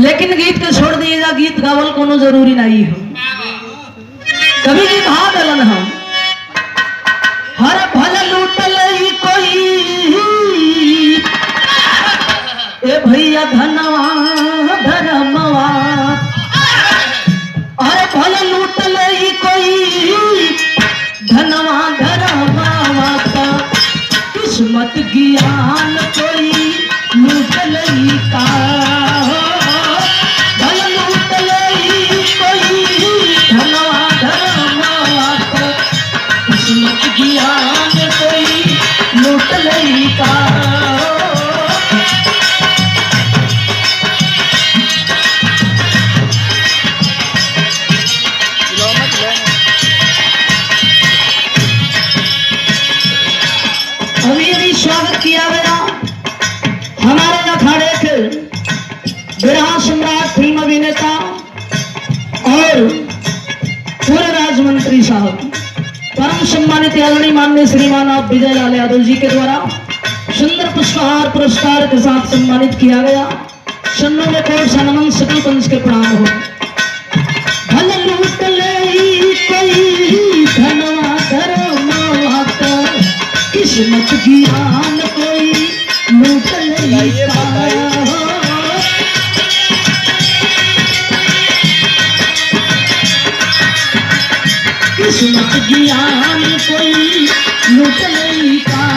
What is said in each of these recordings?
लेकिन गीत के छोड़ दिएगा, गीत गावल कोनो जरूरी नहीं है। कभी भी कहा दलन हम हर भल लूटल कोई ए भैया धनवा धर्मवा, अरे भल लूटल कोई धनवा धर्मवा का किस्मत ज्ञान कोई लूटल का, भल लूटल कोई धनवा धर्मवा का किस्मत ज्ञान कोई लूटल का। अभी स्वागत किया गया हमारे अखाड़े के विरहा सम्राट फिल्म अभिनेता और पूर्व राज्य मंत्री साहब परम सम्मानित आदरणीय माननीय श्रीमान आप विजय लाल यादव जी के द्वारा सुंदर पुष्पहार पुरस्कार के साथ सम्मानित किया गया। सन्नों में कोट सनमन सकल पंच के प्रणाम हो। भल लूट ले कोई धनवा धर्मवा का किस्मत ज्ञान कोई लूट ले का, किस्मत ज्ञान कोई लूट ले का।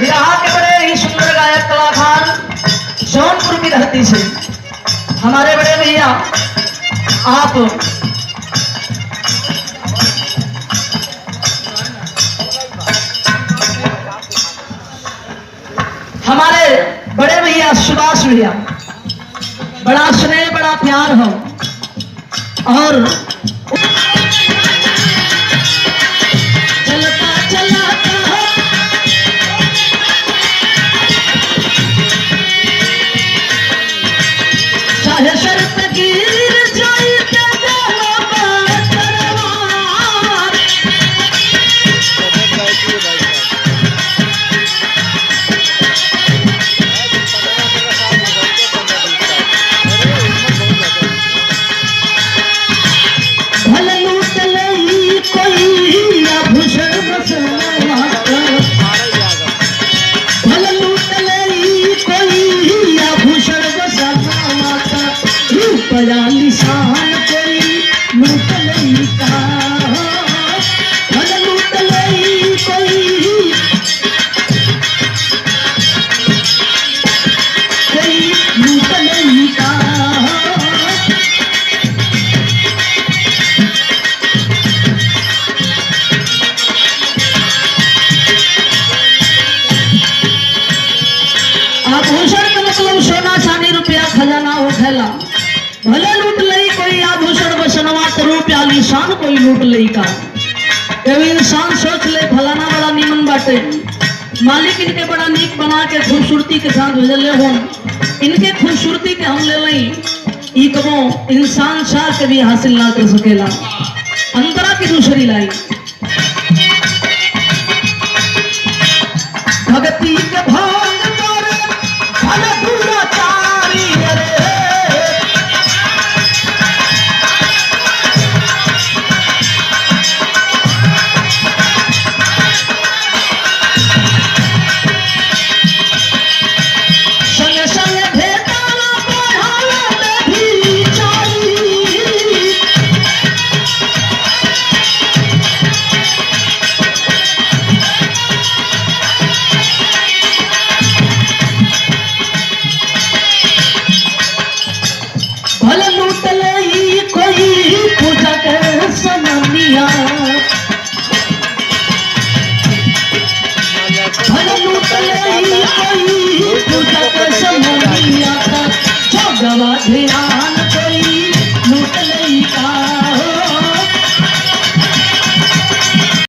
बिहार के बड़े ही सुंदर गायक कलाकार जौनपुर की धरती से हमारे बड़े भैया आप हमारे बड़े भैया सुभाष भैया, बड़ा स्नेह बड़ा प्यार हो और चलता चलाता चाहे शर्त गिर जाए निशान कोई लूट ले का, भल लूट ले कोई लूट ले का। आभूषण का मतलब सोना चांदी रुपया खजाना हो थैला, भले लूट लई कोई आभूषण बसनवा तो रुपया निशान कोई लूट लई का। कभी इंसान सोच ले फलाना बड़ा निमन बाटे, मालिक इनके बड़ा नीक बना के खूबसूरती के साथ भेजले हो, इनके खूबसूरती के हम ले लई ई कबो इंसान चाह के भी हासिल ना कर सकेला। अंतरा की दूसरी लाई भगती के भाग तोरे भल दुराचारी रे, ध्यान